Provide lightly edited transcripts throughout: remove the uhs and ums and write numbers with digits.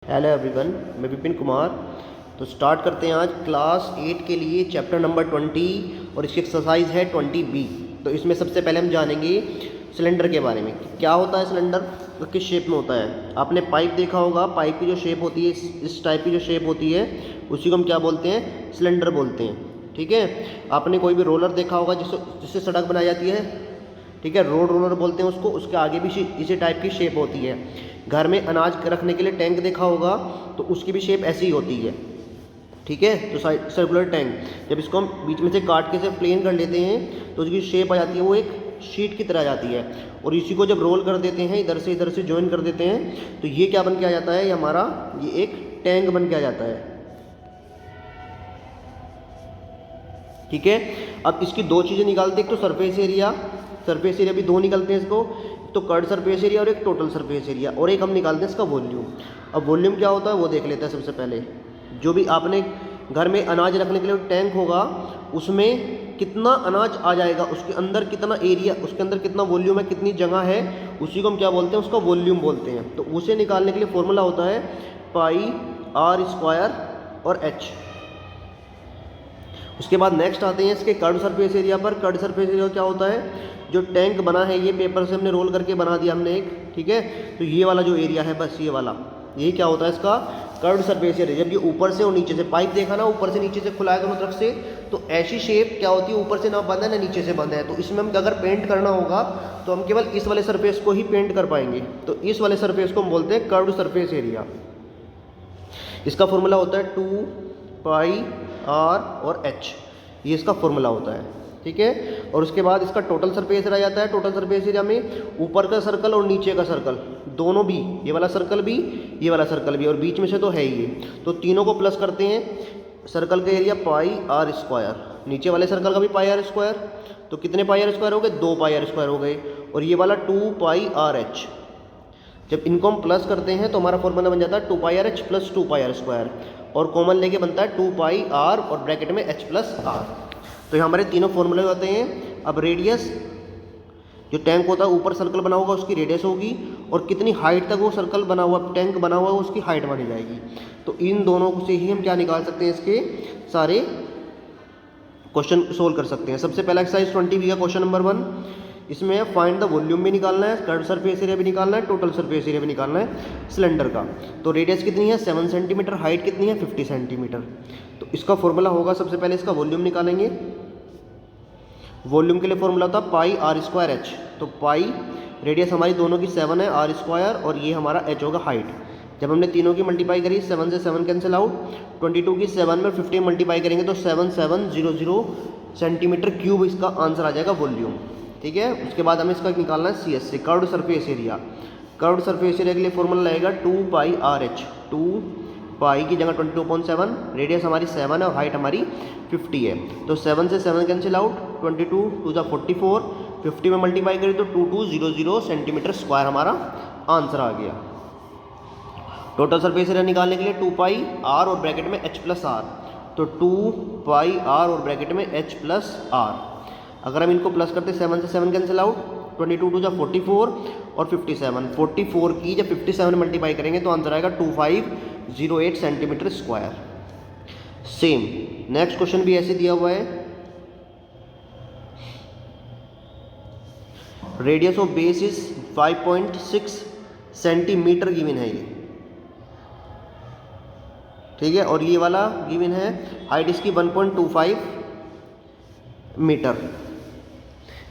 Hello everyone, मैं विपिन कुमार। तो start करते हैं आज क्लास 8 के लिए चैप्टर नंबर 20 और इसकी एक्सरसाइज है 20B। तो इसमें सबसे पहले हम जानेंगे सिलेंडर के बारे में। क्या होता है सिलेंडर, तो किस शेप में होता है। आपने पाइप देखा होगा, पाइप की जो शेप होती है इस टाइप की जो शेप होती है उसी को हम क्या बोलते हैं, सिलेंडर बोलते हैं। ठीक है। आपने कोई भी रोलर देखा होगा जिससे सड़क बनाई जाती है, ठीक है, रोड रोलर बोलते हैं उसको। उसके आगे भी इसी टाइप की शेप होती है। घर में अनाज रखने के लिए टैंक देखा होगा, तो उसकी भी शेप ऐसी ही होती है। ठीक है। तो सर्कुलर टैंक, जब इसको हम बीच में से काट के से प्लेन कर लेते हैं तो उसकी शेप आ जाती है, वो एक शीट की तरह आ जाती है। और इसी को जब रोल कर देते हैं, इधर से ज्वाइन कर देते हैं, तो ये क्या बन के आ जाता है, ये हमारा ये एक टैंक बन के आ जाता है। ठीक है। अब इसकी दो चीज़ें निकालते हैं, एक तो सरफेस एरिया भी दो निकलते हैं इसको, तो कर्ड सरफेस एरिया और एक टोटल सरफेस एरिया, और एक हम निकालते हैं इसका वॉल्यूम। अब वॉल्यूम क्या होता है वो देख लेते हैं सबसे पहले। जो भी आपने घर में अनाज रखने के लिए टैंक होगा, उसमें कितना अनाज आ जाएगा, उसके अंदर कितना एरिया, उसके अंदर कितना वॉल्यूम है, कितनी जगह है, उसी को हम क्या बोलते हैं, उसका वॉल्यूम बोलते हैं। तो उसे निकालने के लिए फॉर्मूला होता है पाई आर स्क्वायर और एच। उसके बाद नेक्स्ट आते हैं इसके कर्ड सरफेस एरिया पर। कर्ड सरफेस एरिया क्या होता है, जो टैंक बना है ये पेपर से हमने रोल करके बना दिया हमने एक, ठीक है। तो ये वाला जो एरिया है, बस ये वाला, यही क्या होता है इसका कर्ड सरफेस एरिया। जब ये ऊपर से और नीचे से पाइप देखा ना, ऊपर से नीचे से खुला है दोनों तरफ से, तो ऐसी शेप क्या होती है, ऊपर से ना बंद है ना नीचे से बंद है। तो इसमें हम अगर पेंट करना होगा तो हम केवल इस वाले सरफेस को ही पेंट कर पाएंगे। तो इस वाले सरफेस को हम बोलते हैं कर्ड सरफेस एरिया। इसका फॉर्मूला होता है 2 पाई आर और एच, ये इसका फॉर्मूला होता है। ठीक है। और उसके बाद इसका टोटल सरफेस एरिया जाता है। टोटल सरफेस एरिया में ऊपर का सर्कल और नीचे का सर्कल दोनों भी, ये वाला सर्कल भी, ये वाला सर्कल भी, और बीच में से तो है ही ये, तो तीनों को प्लस करते हैं। सर्कल का एरिया पाई आर स्क्वायर, नीचे वाले सर्कल का भी पाई आर स्क्वायर, तो कितने पाई आर स्क्वायर हो गए, 2 पाई आर स्क्वायर हो गए। और ये वाला 2 पाई आर एच, जब इनको हम प्लस करते हैं तो हमारा फॉर्मूला बन जाता है 2 pi R H plus 2 pi are square, और कॉमन लेके बनता है 2 पाई आर और ब्रैकेट में एच प्लस आर। तो ये हमारे तीनों फॉर्मूले होते हैं। अब रेडियस, जो टैंक होता है ऊपर सर्कल बना होगा उसकी रेडियस होगी, और कितनी हाइट तक वो सर्कल बना हुआ टैंक बना हुआ है उसकी हाइट बनी जाएगी। तो इन दोनों से ही हम क्या निकाल सकते हैं, इसके सारे क्वेश्चन सोल्व कर सकते हैं। सबसे पहला एक्सरसाइज 20B का क्वेश्चन नंबर 1, इसमें फाइंड द वॉल्यूम भी निकालना है, कर्व सरफेस एरिया भी निकालना है, टोटल सरफेस एरिया भी निकालना है सिलेंडर का। तो रेडियस कितनी है 7 सेंटीमीटर, हाइट कितनी है 50 सेंटीमीटर। तो इसका फॉर्मूला होगा, सबसे पहले इसका वॉल्यूम निकालेंगे। वॉल्यूम के लिए फॉर्मूला होता है पाई आर स्क्वायर एच। तो पाई, रेडियस हमारी दोनों की 7 है, आर स्क्वायर, और ये हमारा एच होगा हाइट। जब हमने तीनों की मल्टीप्लाई करी, 7 से 7 कैंसिल आउट, 22 की 7 में 50 मल्टीप्लाई करेंगे तो 7700 सेंटीमीटर क्यूब इसका आंसर आ जाएगा वॉल्यूम। ठीक है। उसके बाद हमें इसका निकालना है CS से, curved surface area. Curved surface area के लिए फॉर्मूला लगेगा 2 पाई आर एच। 2 पाई की जगह 22.7, रेडियस हमारी 7 है और हाइट हमारी 50 है। तो 7 से 7 कैंसिल आउट, 22 2 जा 44, 50 में मल्टीप्लाई करें तो 2200 सेंटीमीटर स्क्वायर हमारा आंसर आ गया। टोटल सरफेस एरिया निकालने के लिए 2 पाई आर और ब्रैकेट में एच प्लस आर। तो 2 पाई आर और ब्रैकेट में एच प्लस आर। अगर हम इनको प्लस करते 7 से 7 कैंसिल आउट, 22 2 जा 44 और 57, 44 की जब 57 मल्टीप्लाई करेंगे तो आंसर आएगा 2508 centimetre square. Same next question भी ऐसे दिया हुआ है। Radius of base is 5.6 centimetre given है ये, ठीक है। और ये वाला गिवन है हाइट इसकी 1.25 मीटर,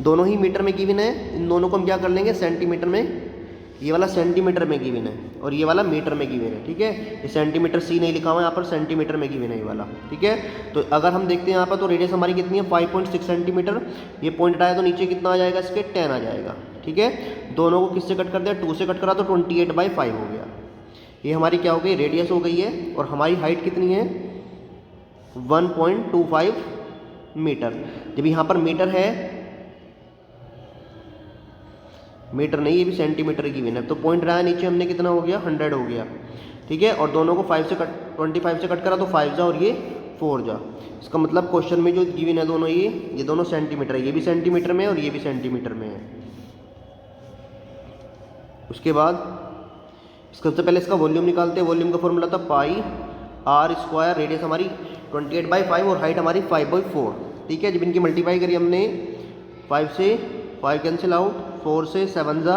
दोनों ही मीटर में गिवन है। इन दोनों को हम क्या कर लेंगे सेंटीमीटर में, ये वाला सेंटीमीटर में गिवन है और ये वाला मीटर में गिवन है। ठीक है। ये सेंटीमीटर सी नहीं लिखा हुआ है यहाँ पर, सेंटीमीटर में गिवन है ये वाला। ठीक है। तो अगर हम देखते हैं यहाँ पर, तो रेडियस हमारी कितनी है 5.6 सेंटीमीटर। ये पॉइंट आया तो नीचे कितना आ जाएगा इसके 10 आ जाएगा। ठीक है। दोनों को किससे कट कर दिया, 2 से कट करा तो 28/5 हो गया। ये हमारी क्या हो गई, रेडियस हो गई है। और हमारी हाइट कितनी है 1.25 मीटर। जब यहाँ पर मीटर है, मीटर नहीं, ये भी सेंटीमीटर की गिवन है, तो पॉइंट रहा नीचे हमने कितना हो गया 100 हो गया। ठीक है। और दोनों को 25 से कट करा तो 5 जा और ये 4 जा। इसका मतलब क्वेश्चन में जो गिवन है दोनों, ये दोनों सेंटीमीटर है, ये भी सेंटीमीटर में है और ये भी सेंटीमीटर में है। उसके बाद सबसे पहले इसका वॉल्यूम निकालते हैं। वॉल्यूम का फॉर्मूला था पाई आर स्क्वायर, रेडियस हमारी 28/5 और हाइट हमारी 5/4। ठीक है, जब इनकी मल्टीप्लाई करी हमने, 5 से 5 कैंसिल आउट, 4 से 7 जा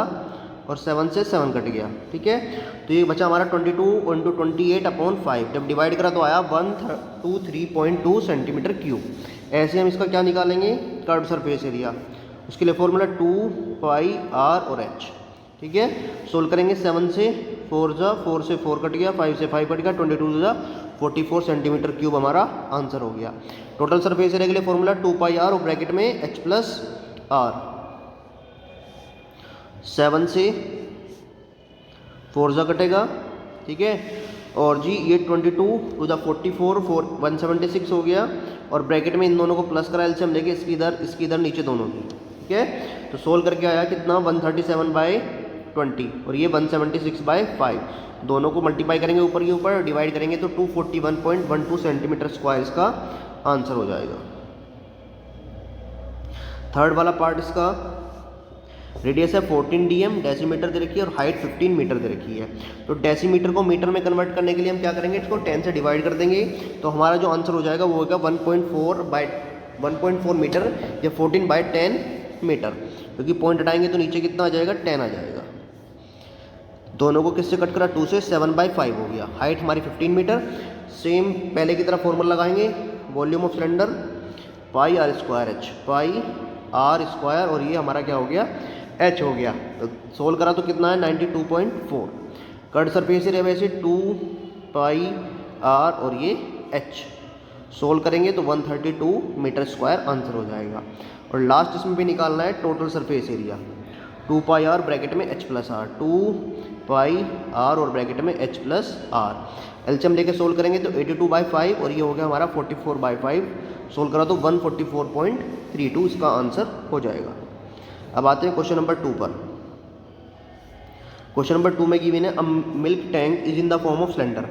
और 7 से 7 कट गया। ठीक है, तो ये बचा हमारा 22 × 28/5। जब डिवाइड करा तो आया 123.2 सेंटीमीटर क्यूब। ऐसे हम इसका क्या निकालेंगे, कर्व सरफेस एरिया। उसके लिए फॉर्मूला 2 पाई आर और एच। ठीक है, सोल्व करेंगे। 7 से 4 जा, 4 से 4 कट गया, 5 से 5 कट गया, 22 जा 44 सेंटीमीटर क्यूब हमारा आंसर हो गया। टोटल सरफेस एरिया के लिए फॉर्मूला 2 पाई आर और ब्रैकेट में एच प्लस आर। 7 से 4 जा कटेगा। ठीक है, और जी ये 22 टू द 44 176 हो गया, और ब्रैकेट में इन दोनों को प्लस करा एलसीएम लेके इसकी इधर नीचे दोनों की। ठीक है, तो सोल्व करके आया कितना 137/20 और ये 176/5। दोनों को मल्टीप्लाई करेंगे ऊपर के ऊपर, डिवाइड करेंगे तो 241.12 सेंटीमीटर स्क्वायर इसका आंसर हो जाएगा। थर्ड वाला पार्ट इसका, रेडियस है 14 dm, डेसीमीटर दे रखी है और हाइट 15 मीटर दे रखी है। तो डेसीमीटर को मीटर में कन्वर्ट करने के लिए हम क्या करेंगे, इसको 10 से डिवाइड कर देंगे, तो हमारा जो आंसर हो जाएगा वो होगा 1.4 मीटर या 14/10 मीटर, क्योंकि पॉइंट हटाएंगे तो नीचे कितना आ जाएगा, 10 आ जाएगा। दोनों को किससे कट करा, 2 से 7/5 हो गया। हाइट हमारी 15 मीटर। सेम पहले की तरह फॉर्मूला लगाएंगे, volume of cylinder pi are square h, pi are square, और ये हमारा क्या हो गया, एच हो गया। तो सोल्व करा तो कितना है 92.4। कर्व सरफेस एरिया वैसे 2 पाई आर और ये एच, सोल्व करेंगे तो 132 मीटर स्क्वायर आंसर हो जाएगा। और लास्ट इसमें भी निकालना है total surface area, 2 pi R bracket में H plus R, 2 pi R और ब्रैकेट में एच प्लस आर। एलसीएम लेके सोल्व करेंगे तो 82/5 और ये हो गया हमारा 44/5। सोल्व करा तो 144.32 इसका आंसर हो जाएगा। अब आते हैं क्वेश्चन नंबर 2 पर। क्वेश्चन नंबर 2 में गिवन है milk tank is in the form of cylinder.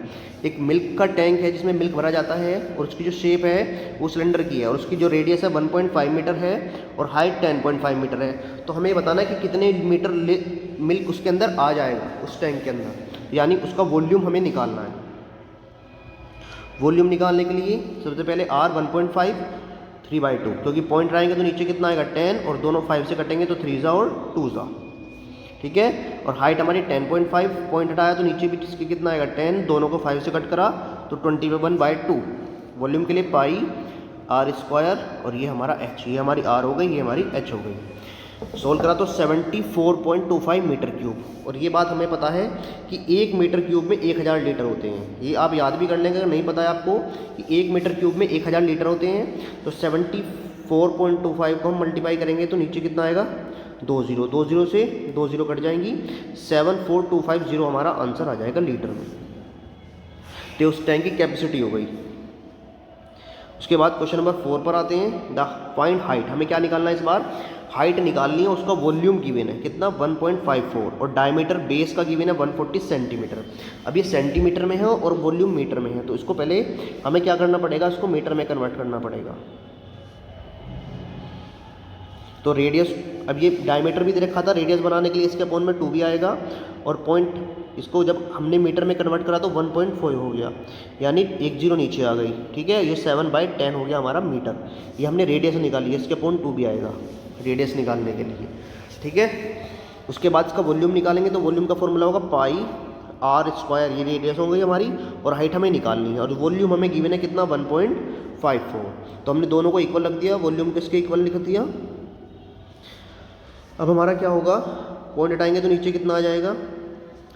एक मिल्क का टैंक है जिसमें मिल्क भरा जाता है, और उसकी जो शेप है वो सिलेंडर की है, और उसकी जो रेडियस है 1.5 मीटर है और हाइट 10.5 मीटर है। तो हमें बताना है कि कितने मीटर मिल्क उसके अंदर आ जाएगा, उस टैंक के अंदर, यानी उसका वॉल्यूम हमें निकालना है। वॉल्यूम निकालने के लिए सबसे पहले R 1.5 3/2, क्योंकि पॉइंट आएंगे तो नीचे कितना आएगा 10, और दोनों 5 से कटेंगे तो 3 जा और 2 जा। ठीक है, और हाइट हमारी 10.5, पॉइंट हटाया तो नीचे भी इसके कितना आएगा 10, दोनों को 5 से कट करा तो 21/2। वॉल्यूम के लिए पाई आर स्क्वायर और ये हमारा एच, ये हमारी आर हो गई, ये हमारी एच हो गई। सोल्व करा तो 74.25 मीटर क्यूब। और ये बात हमें पता है कि 1 मीटर क्यूब में 1000 लीटर होते हैं। ये आप याद भी कर लेंगे, अगर नहीं पता है आपको कि 1 मीटर क्यूब में 1000 लीटर होते हैं, तो 74.25 को हम मल्टीप्लाई करेंगे तो नीचे कितना आएगा 20, 20 से 20 कट जाएंगी, 74250 हमारा आंसर आ जाएगा लीटर में। तो उस टैंक की कैपेसिटी हो गई। उसके बाद क्वेश्चन नंबर 4 पर आते हैं। द फाइंड हाइट, हमें क्या निकालना है इस बार, हाइट निकालनी है, उसका वॉल्यूम गिवन है कितना 1.54, और डायमीटर बेस का गिवन है 140 सेंटीमीटर। अब ये सेंटीमीटर में है और वॉल्यूम मीटर में है, तो इसको पहले हमें क्या करना पड़ेगा, इसको मीटर में कन्वर्ट करना पड़ेगा। तो रेडियस, अब ये डायमीटर भी दे रखा था, रेडियस बनाने के लिए इसके अपॉन में 2 भी आएगा, और पॉइंट इसको जब हमने मीटर में कन्वर्ट करा तो 1.4 हो गया, यानी 1 0 नीचे आ गई। ठीक है, ये 7/10 हो गया हमारा मीटर। ये हमने रेडियस निकाली है, इसके अपॉन 2 भी आएगा रेडियस निकालने के लिए। ठीक है, उसके बाद इसका वॉल्यूम निकालेंगे तो वॉल्यूम का फॉर्मूला होगा पाई आर स्क्वायर, ये रेडियस हो गई हमारी, और हाइट हमें निकालनी है, और वॉल्यूम हमें गिवन है कितना 1.54। तो हमने दोनों को इक्वल रख दिया, वॉल्यूम किसके इक्वल लिख दिया। अब हमारा क्या होगा, पॉइंट हटाएंगे तो नीचे कितना आ जाएगा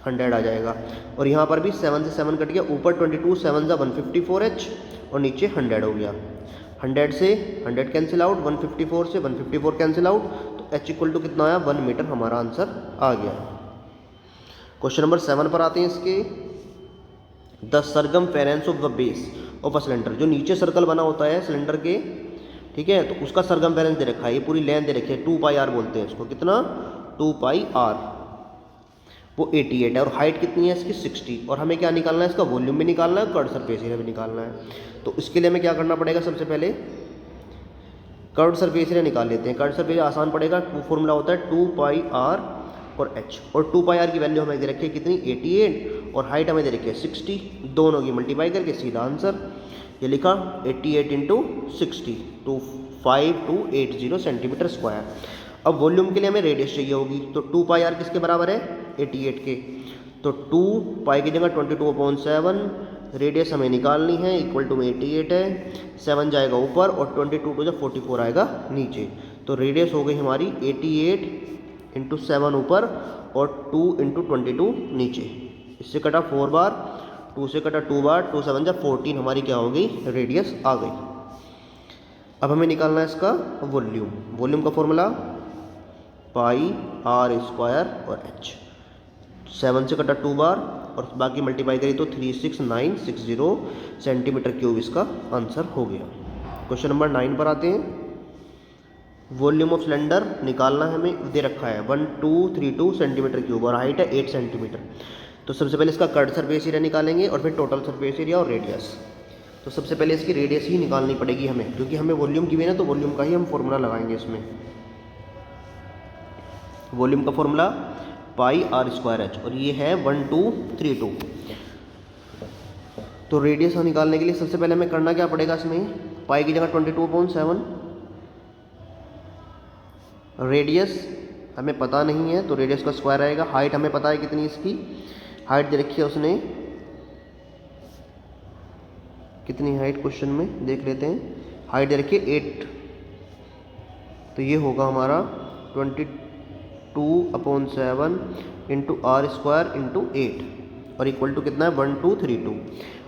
100 आ जाएगा, और यहाँ पर भी 7 से 7 कट गया, ऊपर 22 7 जा 154H और नीचे 100 हो गया। 100 से 100 कैंसिल आउट, 154 से 154 कैंसिल आउट, तो H इक्वल टू कितना आया 1 मीटर हमारा आंसर आ गया। क्वेश्चन नंबर 7 पर आते हैं इसके। The circumference of the base of a cylinder, जो नीचे सर्कल बना होता है सिलेंडर के, ठीक है, तो उसका सरकमफेरेंस दे रखा है, ये पूरी लेंथ दे रखी है, 2 पाई आर बोलते हैं इसको, कितना 2 पाई आर, वो 88 है, और हाइट कितनी है इसकी 60, और हमें क्या निकालना है, इसका वॉल्यूम भी निकालना है, कर्व सरफेस एरिया भी निकालना है। तो इसके लिए हमें क्या करना पड़ेगा, सबसे पहले कर्व सरफेस एरिया निकाल लेते हैं। कर्व सरफेस आसान पड़ेगा, फॉर्मूला होता है 2 पाई आर और एच, और 2πr की वैल्यू हमें दे रखी है कितनी 88 और हाइट हमें दे रखी है 60, दोनों की मल्टीप्लाई करके सीधा आंसर ये लिखा 88 इंटू 60 5280 सेंटीमीटर स्क्वायर। अब वॉल्यूम के लिए हमें रेडियस चाहिए होगी, तो 2πr किसके बराबर है 88 के, तो 2 की जगह 22/7, रेडियस हमें निकालनी है, इक्वल टू में 88 है, 7 जाएगा ऊपर और 22 टू 44 आएगा नीचे, तो रेडियस हो गई हमारी 88 इंटू 7 ऊपर और 2 इंटू 22 नीचे। इससे कटा 4 बार, 2 से कटा 2 बार, 2 7 14 हमारी क्या हो गई रेडियस आ गई। अब हमें निकालना है इसका वॉल्यूम। वॉल्यूम का फॉर्मूला पाई आर स्क्वायर और एच, 7 से कटा 2 बार और बाकी मल्टीप्लाई करी तो 36960 सेंटीमीटर क्यूब इसका आंसर हो गया। क्वेश्चन नंबर 9 पर आते हैं। वॉल्यूम ऑफ सिलेंडर निकालना है, हमें दे रखा है 1232 सेंटीमीटर क्यूब और हाइट है 8 सेंटीमीटर। तो सबसे पहले इसका कर्ड सरफेस एरिया निकालेंगे और फिर टोटल सरफेस एरिया और रेडियस। तो सबसे पहले इसकी रेडियस ही निकालनी पड़ेगी हमें, क्योंकि हमें वॉल्यूम की भी है ना, तो वॉल्यूम का ही हम फॉर्मूला लगाएंगे इसमें। वॉल्यूम का formula pi are square h और ये है 1232। तो रेडियस निकालने के लिए सबसे पहले हमें करना क्या पड़ेगा, इसमें पाई की जगह 22/7, रेडियस हमें पता नहीं है तो रेडियस का स्क्वायर आएगा। हाइट हमें पता है कितनी, इसकी हाइट दे रखी है उसने, कितनी हाइट क्वेश्चन में देख लेते हैं, हाइट दे रखी है 8, तो ये होगा हमारा 22/7 इंटू आर स्क्वायर इंटू 8 और इक्वल टू कितना है 1232।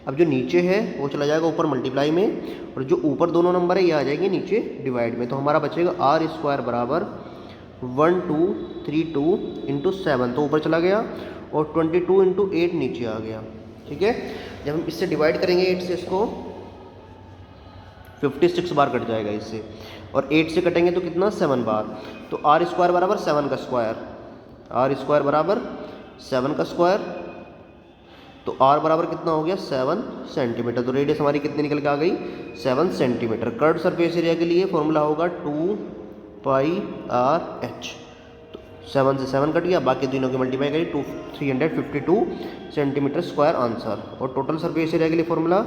अब जो नीचे है वो चला जाएगा ऊपर मल्टीप्लाई में और जो ऊपर दोनों नंबर है ये आ जाएंगे नीचे डिवाइड में, तो हमारा बचेगा आर स्क्वायर बराबर 1232 इंटू 7, तो ऊपर चला गया और 22 इंटू 8 नीचे आ गया। ठीक है, जब हम इससे डिवाइड करेंगे 8 से इसको 56 बार कट जाएगा इससे, और 8 से कटेंगे तो कितना 7 बार, तो आर स्क्वायर बराबर 7 का स्क्वायर, आर स्क्वायर बराबर 7 का स्क्वायर, तो आर बराबर कितना हो गया 7 सेंटीमीटर। तो रेडियस हमारी कितनी निकल के आ गई 7 सेंटीमीटर। कर्ड सरफेस एरिया के लिए फॉर्मूला होगा 2πr/h, तो 7 से 7 कट गया, बाकी तीनों की मल्टीप्लाई करी 352 सेंटीमीटर स्क्वायर आंसर। और टोटल सरफेस एरिया के लिए फॉर्मूला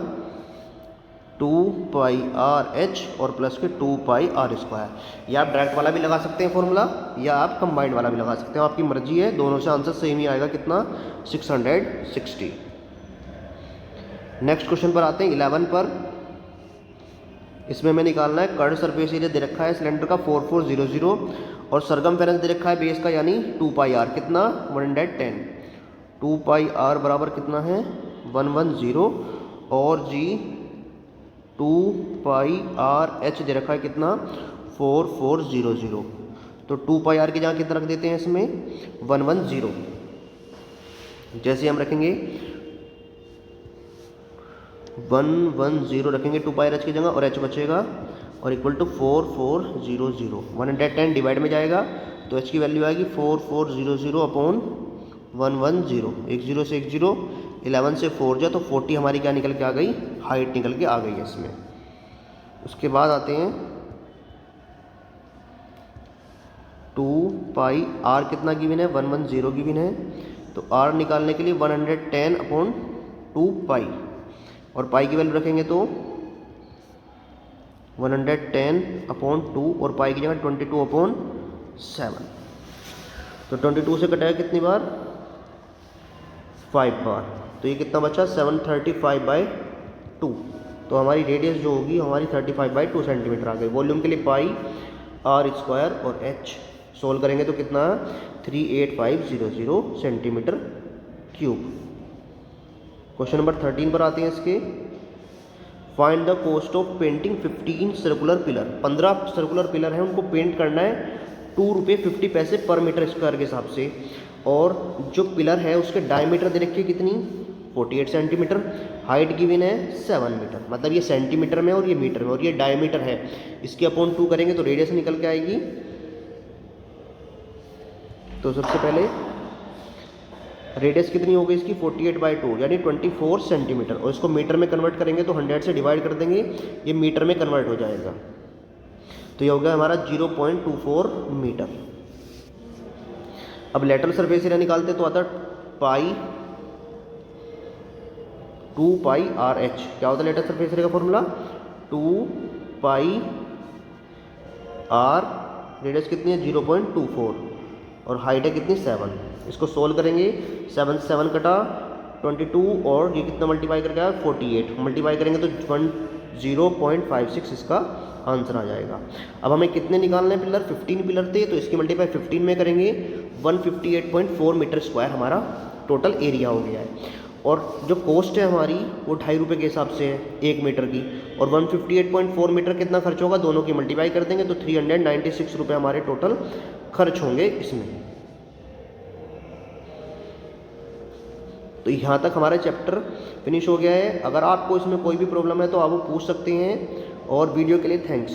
2πr/h और प्लस के 2πr²। या आप डायरेक्ट वाला भी लगा सकते हैं फॉर्मूला, या आप कंबाइंड वाला भी लगा सकते हैं, आपकी मर्जी है, दोनों से आंसर सेम ही आएगा, कितना 660। नेक्स्ट क्वेश्चन पर आते हैं 11 पर। इसमें हमें निकालना है कर्ड सरफेस एरिया दे रखा है सिलेंडर का 4400 और सरकमफेरेंस दे रखा है बेस का यानी 2πr, कितना 110। 2πr बराबर कितना है 110 और जी 2πr/h दे रखा है कितना 4400, तो 2πr की जगह कितना रख देते हैं इसमें 110। जैसे हम रखेंगे 110 रखेंगे 2πr/h की जगह और h बचेगा और इक्वल टू 4400, 110 डिवाइड में जाएगा तो h की वैल्यू आएगी 4400/110, 10 से 10, 11 से 4 जाए तो 40 हमारी क्या निकल के आ गई, हाइट निकल के आ गई है इसमें। उसके बाद आते हैं 2πr कितना गिवन है 110 गिवन है, तो r निकालने के लिए 110/2π और पाई की वैल्यू रखेंगे तो 110/2 और पाई की जगह 22/7, तो 22 से कटाया कितनी बार 5 बार, तो ये कितना बचा 735/2, तो हमारी रेडियस जो होगी हमारी 35/2 सेंटीमीटर आ गई। वॉल्यूम के लिए पाई आर स्क्वायर और एच सोल्व करेंगे तो कितना 38500 सेंटीमीटर क्यूब। क्वेश्चन नंबर 13 पर आते हैं इसके। Find the cost of painting 15 circular pillar. 15 circular pillar हैं, उनको पेंट करना है 2 रुपये 50 पैसे पर मीटर स्क्वायर के हिसाब से, और जो पिलर है उसके डायमीटर दे रखी है कितनी 48 सेंटीमीटर, हाइट गिवन है 7 मीटर, मतलब ये सेंटीमीटर में और ये मीटर में, और ये डायमीटर है, इसके अपॉन 2 करेंगे तो रेडियस निकल के आएगी। तो सबसे पहले रेडियस कितनी हो गई इसकी 48/2 यानी 24 सेंटीमीटर, और इसको मीटर में कन्वर्ट करेंगे तो 100 से डिवाइड कर देंगे, ये मीटर में कन्वर्ट हो जाएगा, तो ये हो गया हमारा 0.24 मीटर। अब लेटरल सरफेस एरिया निकालते तो आता पाई 2 पाई RH। क्या होता है लेटरल सरफेस एरिया का फॉर्मूला? 2 पाई R, रेडियस कितनी है 0.24 और हाइट है कितनी 7। इसको सोल्व करेंगे, 7 से 7 कटा 22 और ये कितना मल्टीप्लाई करके आया 48, मल्टीप्लाई करेंगे तो 0.56 इसका आंसर आ जाएगा। अब हमें कितने निकालने हैं पिलर? 15 पिलर थे तो इसकी मल्टीप्लाई 15 में करेंगे 158.4 मीटर स्क्वायर हमारा टोटल एरिया हो गया है। और जो कॉस्ट है हमारी वो 2.5 रुपये के हिसाब से है 1 मीटर की, और 158.4 मीटर कितना खर्च होगा, दोनों की मल्टीप्लाई कर देंगे तो 396 रुपये हमारे टोटल खर्च होंगे इसमें। तो यहाँ तक हमारा चैप्टर फिनिश हो गया है। अगर आपको इसमें कोई भी प्रॉब्लम है तो आप वो पूछ सकते हैं। और वीडियो के लिए थैंक्स।